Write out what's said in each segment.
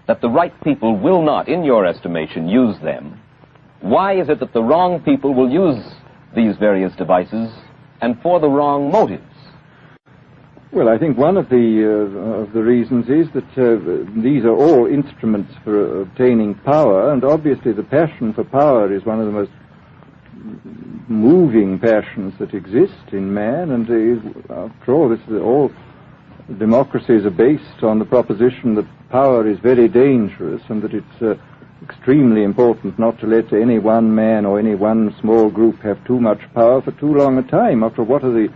that the right people will not, in your estimation, use them, why is it that the wrong people will use these various devices and for the wrong motives? Well, I think one of the reasons is that these are all instruments for obtaining power, and obviously the passion for power is one of the most moving passions that exist in man, and after all, all democracies are based on the proposition that power is very dangerous and that it's extremely important not to let any one man or any one small group have too much power for too long a time. After all, what are the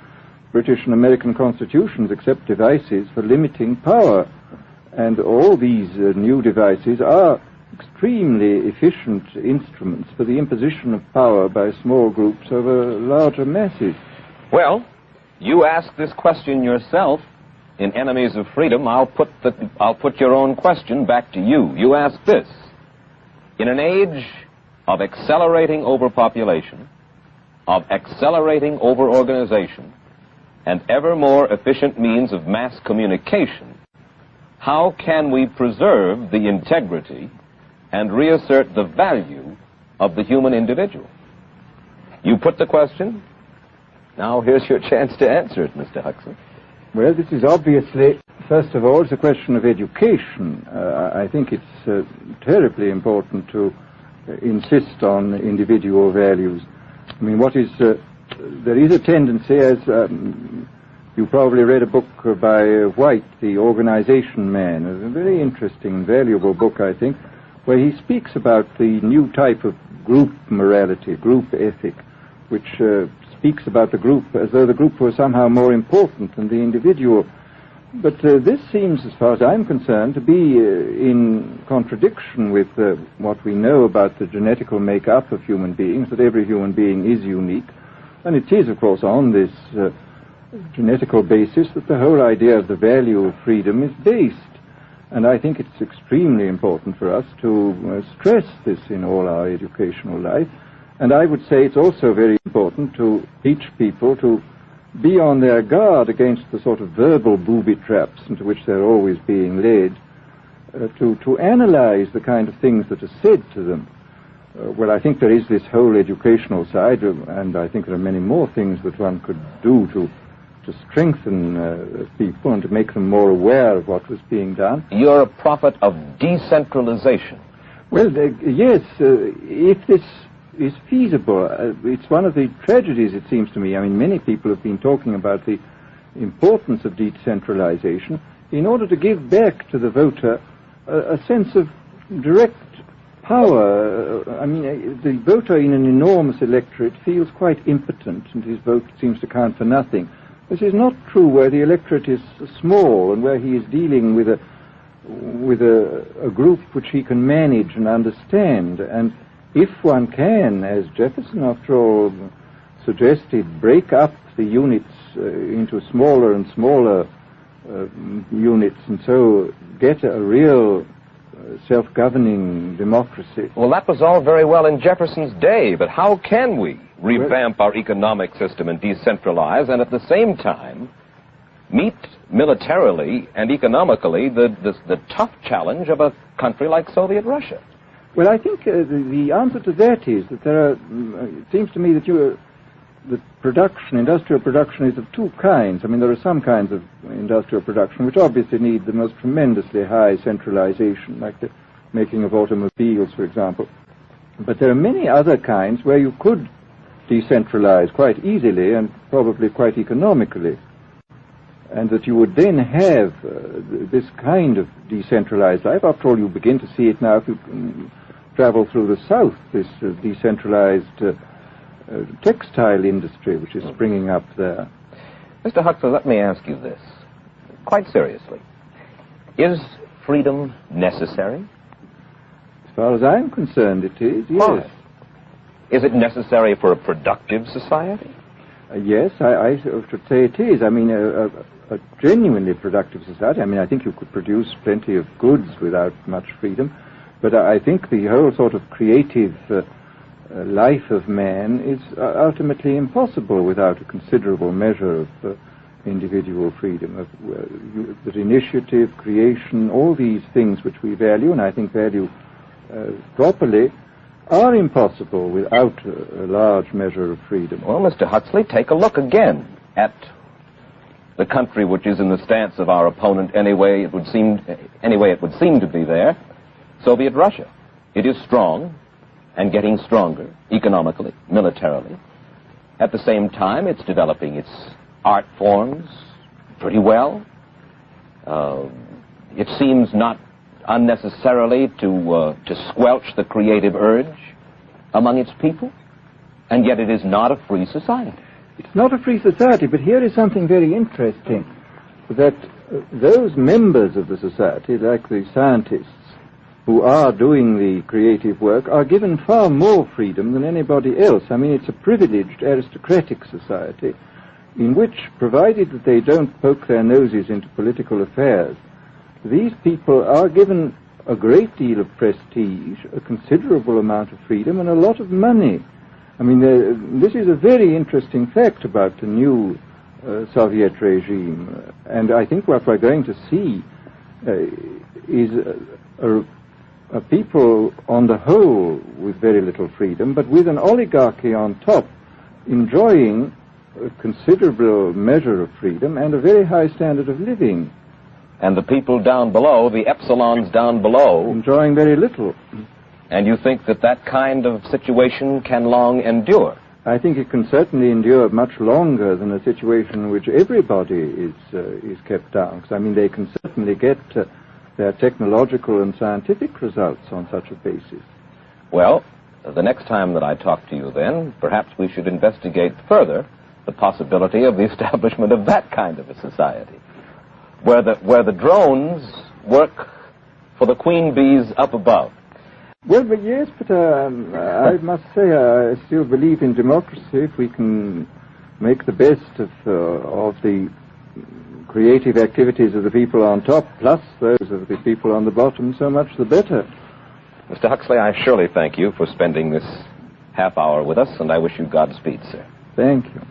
British and American constitutions except devices for limiting power? And all these new devices are extremely efficient instruments for the imposition of power by small groups over larger masses. Well, you ask this question yourself in Enemies of Freedom. I'll put your own question back to you. You ask this: in an age of accelerating overpopulation, of accelerating overorganization, and ever more efficient means of mass communication, how can we preserve the integrity and reassert the value of the human individual? You put the question. Now here's your chance to answer it, Mr. Huxley. Well, this is obviously, first of all, it's a question of education. I think it's terribly important to insist on individual values. I mean, there is a tendency, as you probably read a book by White, The Organization Man, a very interesting, valuable book, I think, where he speaks about the new type of group morality, group ethic, which speaks about the group as though the group was somehow more important than the individual. But this seems, as far as I'm concerned, to be in contradiction with what we know about the genetical makeup of human beings, that every human being is unique. And it is, of course, on this genetical basis that the whole idea of the value of freedom is based. And I think it's extremely important for us to stress this in all our educational life. And I would say it's also very important to teach people to be on their guard against the sort of verbal booby traps into which they're always being led, to analyze the kind of things that are said to them. Well, I think there is this whole educational side, and I think there are many more things that one could do to strengthen people and to make them more aware of what was being done. You're a prophet of decentralization. Well, yes, if this is feasible. It's one of the tragedies, it seems to me. I mean, many people have been talking about the importance of decentralization in order to give back to the voter a sense of direct power. I mean, the voter in an enormous electorate feels quite impotent, and his vote seems to count for nothing. This is not true where the electorate is small and where he is dealing with a group which he can manage and understand. And if one can, as Jefferson, after all, suggested, break up the units into smaller and smaller units, and so get a real self-governing democracy. Well, that was all very well in Jefferson's day, but how can we revamp our economic system and decentralize and at the same time meet militarily and economically the tough challenge of a country like Soviet Russia? Well, I think the answer to that is that there are, it seems to me that industrial production is of two kinds. I mean, there are some kinds of industrial production which obviously need the most tremendously high centralization, like the making of automobiles, for example. But there are many other kinds where you could decentralize quite easily and probably quite economically, and that you would then have this kind of decentralized life. After all, you begin to see it now if you travel through the South, this decentralized textile industry which is springing up there. Mr. Huxley, let me ask you this, quite seriously. Is freedom necessary? As far as I'm concerned, it is, yes. Why? Is it necessary for a productive society? Yes, I should say it is. I mean, a genuinely productive society. I mean, I think you could produce plenty of goods without much freedom, but I think the whole sort of creative life of man is ultimately impossible without a considerable measure of individual freedom, that initiative, creation, all these things which we value, and I think value properly, are impossible without a large measure of freedom. Well, Mr. Huxley, take a look again at the country which is in the stance of our opponent anyway it would seem to be there, Soviet Russia. It is strong and getting stronger economically, militarily. At the same time, it's developing its art forms pretty well. It seems not unnecessarily to squelch the creative urge among its people, and yet it is not a free society. It's not a free society, but here is something very interesting, that those members of the society, like the scientists who are doing the creative work, are given far more freedom than anybody else. I mean, it's a privileged aristocratic society in which, provided that they don't poke their noses into political affairs, these people are given a great deal of prestige, a considerable amount of freedom, and a lot of money. I mean, this is a very interesting fact about the new Soviet regime, and I think what we're going to see is a people on the whole with very little freedom, but with an oligarchy on top enjoying a considerable measure of freedom and a very high standard of living. And the people down below, the epsilons down below, enjoying very little. And you think that that kind of situation can long endure? I think it can certainly endure much longer than a situation in which everybody is kept down. Because, I mean, they can certainly get their technological and scientific results on such a basis. Well, the next time that I talk to you then, perhaps we should investigate further the possibility of the establishment of that kind of a society, where the drones work for the queen bees up above. Well, but yes, but I must say I still believe in democracy. If we can make the best of the creative activities of the people on top, plus those of the people on the bottom, so much the better. Mr. Huxley, I surely thank you for spending this half hour with us, and I wish you Godspeed, sir. Thank you.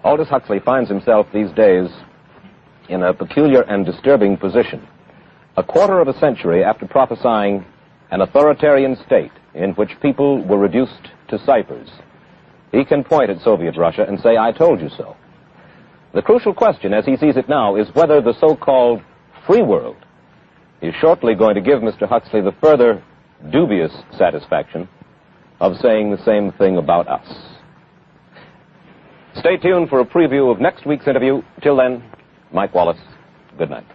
Aldous Huxley finds himself these days in a peculiar and disturbing position. A quarter of a century after prophesying an authoritarian state in which people were reduced to ciphers, he can point at Soviet Russia and say, "I told you so." The crucial question, as he sees it now, is whether the so-called free world is shortly going to give Mr. Huxley the further dubious satisfaction of saying the same thing about us. Stay tuned for a preview of next week's interview. Till then, Mike Wallace, good night.